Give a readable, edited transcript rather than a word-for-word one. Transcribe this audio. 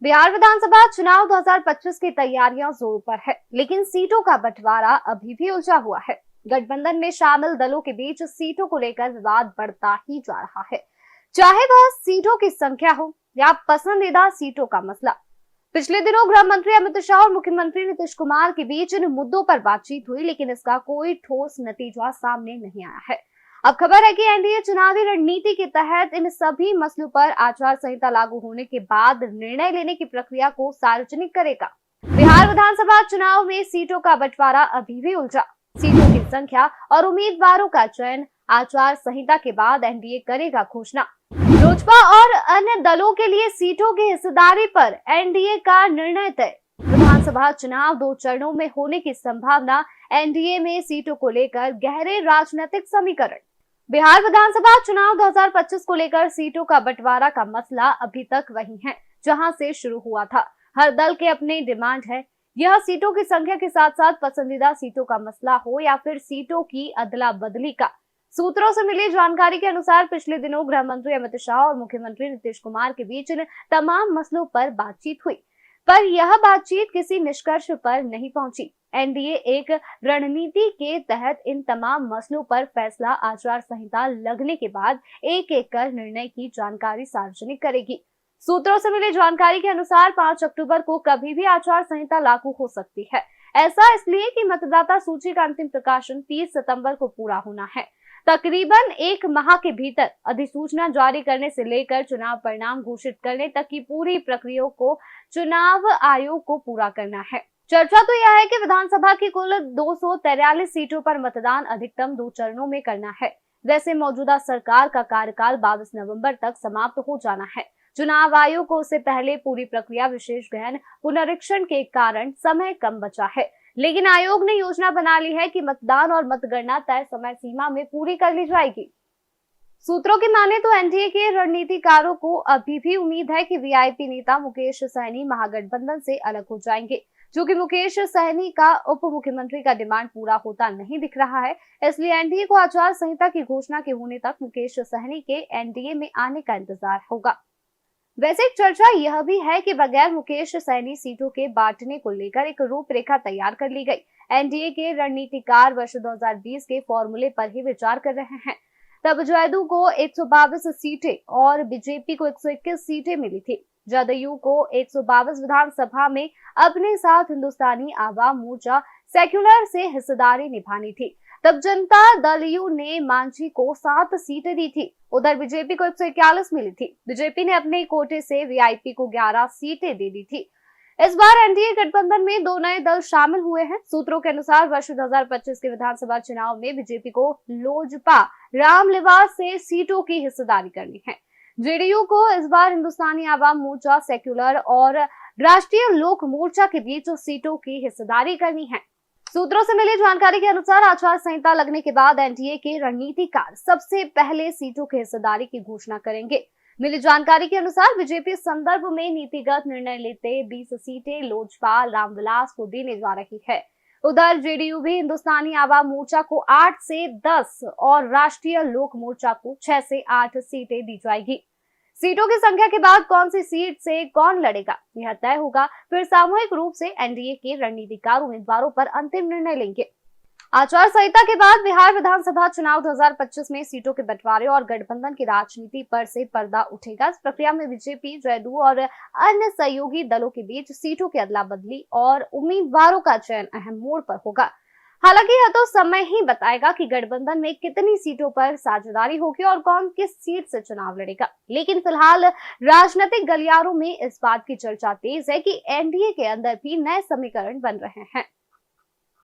बिहार विधानसभा चुनाव 2025 की तैयारियां जोरों पर है, लेकिन सीटों का बंटवारा अभी भी उलझा हुआ है। गठबंधन में शामिल दलों के बीच सीटों को लेकर विवाद बढ़ता ही जा रहा है, चाहे वह सीटों की संख्या हो या पसंदीदा सीटों का मसला। पिछले दिनों गृह मंत्री अमित शाह और मुख्यमंत्री नीतीश कुमार के बीच इन मुद्दों पर बातचीत हुई, लेकिन इसका कोई ठोस नतीजा सामने नहीं आया है। अब खबर है कि एनडीए चुनावी रणनीति के तहत इन सभी मसलों पर आचार संहिता लागू होने के बाद निर्णय लेने की प्रक्रिया को सार्वजनिक करेगा। बिहार विधानसभा चुनाव में सीटों का बंटवारा अभी भी उलझा। सीटों की संख्या और उम्मीदवारों का चयन आचार संहिता के बाद एनडीए करेगा घोषणा। लोजपा और अन्य दलों के लिए सीटों की हिस्सेदारी पर एनडीए का निर्णय तय। विधानसभा चुनाव 2 चरणों में होने की संभावना। एनडीए में सीटों को लेकर गहरे राजनीतिक समीकरण। बिहार विधानसभा चुनाव 2025 को लेकर सीटों का बंटवारा का मसला अभी तक वही है जहां से शुरू हुआ था। हर दल के अपने डिमांड है। यह सीटों की संख्या के साथ साथ पसंदीदा सीटों का मसला हो या फिर सीटों की अदला बदली का। सूत्रों से मिली जानकारी के अनुसार पिछले दिनों गृह मंत्री अमित शाह और मुख्यमंत्री नीतीश कुमार के बीच इन तमाम मसलों पर बातचीत हुई, पर यह बातचीत किसी निष्कर्ष पर नहीं पहुंची। एनडीए एक रणनीति के तहत इन तमाम मसलों पर फैसला आचार संहिता लगने के बाद एक एक कर निर्णय की जानकारी सार्वजनिक करेगी। सूत्रों से मिली जानकारी के अनुसार 5 अक्टूबर को कभी भी आचार संहिता लागू हो सकती है। ऐसा इसलिए कि मतदाता सूची का अंतिम प्रकाशन 30 सितंबर को पूरा होना है। तकरीबन 1 माह के भीतर अधिसूचना जारी करने से लेकर चुनाव परिणाम घोषित करने तक की पूरी प्रक्रिया को चुनाव आयोग को पूरा करना है। चर्चा तो यह है कि विधानसभा की कुल 243 सीटों पर मतदान अधिकतम 2 चरणों में करना है। वैसे मौजूदा सरकार का कार्यकाल 22 नवंबर तक समाप्त हो जाना है। चुनाव आयोग को उससे पहले पूरी प्रक्रिया विशेष गहन पुनरीक्षण के कारण समय कम बचा है, लेकिन आयोग ने योजना बना ली है कि मतदान और मतगणना तय समय सीमा में पूरी कर ली जाएगी। सूत्रों की माने तो एनडीए के रणनीतिकारों को अभी भी उम्मीद है कि वीआईपी नेता मुकेश सहनी महागठबंधन से अलग हो जाएंगे। चूंकि मुकेश सहनी का उप मुख्यमंत्री का डिमांड पूरा होता नहीं दिख रहा है, इसलिए एनडीए को आचार संहिता की घोषणा के होने तक मुकेश सहनी के एनडीए में आने का इंतजार होगा। वैसे एक चर्चा यह भी है कि बगैर मुकेश सहनी सीटों के बांटने को लेकर एक रूपरेखा तैयार कर ली गई। एनडीए के रणनीतिकार वर्ष 2020 के फॉर्मूले पर ही विचार कर रहे हैं। तब जदयू को 122 सीटें और बीजेपी को 121 सीटें मिली थी। जदयू को 122 विधानसभा में अपने साथ हिंदुस्तानी आवाम मोर्चा सेक्युलर से हिस्सेदारी निभानी थी। तब जनता दल यू ने मांझी को 7 सीटें दी थी। उधर बीजेपी को 141 मिली थी। बीजेपी ने अपने कोटे से वीआईपी को 11 सीटें दे दी थी। इस बार एनडीए गठबंधन में 2 नए दल शामिल हुए हैं। सूत्रों के अनुसार वर्ष 2025 के विधानसभा चुनाव में बीजेपी को लोजपा रामनिवास से सीटों की हिस्सेदारी करनी है। जेडीयू को इस बार हिंदुस्तानी आवाम मोर्चा सेक्युलर और राष्ट्रीय लोक मोर्चा के बीच सीटों की हिस्सेदारी करनी है। सूत्रों से मिली जानकारी के अनुसार आचार संहिता लगने के बाद एनडीए के रणनीतिकार सबसे पहले सीटों की हिस्सेदारी की घोषणा करेंगे। मिली जानकारी के अनुसार बीजेपी संदर्भ में नीतिगत निर्णय लेते 20 सीटें लोजपा रामविलास को देने जा रही है। उधर जेडीयू भी हिंदुस्तानी आवाम मोर्चा को 8 से 10 और राष्ट्रीय लोक मोर्चा को 6 से 8 सीटें दी जाएगी। सीटों की संख्या के बाद कौन सी सीट से कौन लड़ेगा यह तय होगा। फिर सामूहिक रूप से एनडीए के रणनीतिकार उम्मीदवारों पर अंतिम निर्णय लेंगे। आचार संहिता के बाद बिहार विधानसभा चुनाव 2025 में सीटों के बंटवारे और गठबंधन की राजनीति पर से पर्दा उठेगा। इस प्रक्रिया में बीजेपी, जदयू और अन्य सहयोगी दलों के बीच सीटों की अदला बदली और उम्मीदवारों का चयन अहम मोड़ पर होगा। हालांकि यह तो समय ही बताएगा कि गठबंधन में कितनी सीटों पर साझेदारी होगी और कौन किस सीट से चुनाव लड़ेगा। लेकिन फिलहाल राजनीतिक गलियारों में इस बात की चर्चा तेज है कि एनडीए के अंदर भी नए समीकरण बन रहे हैं।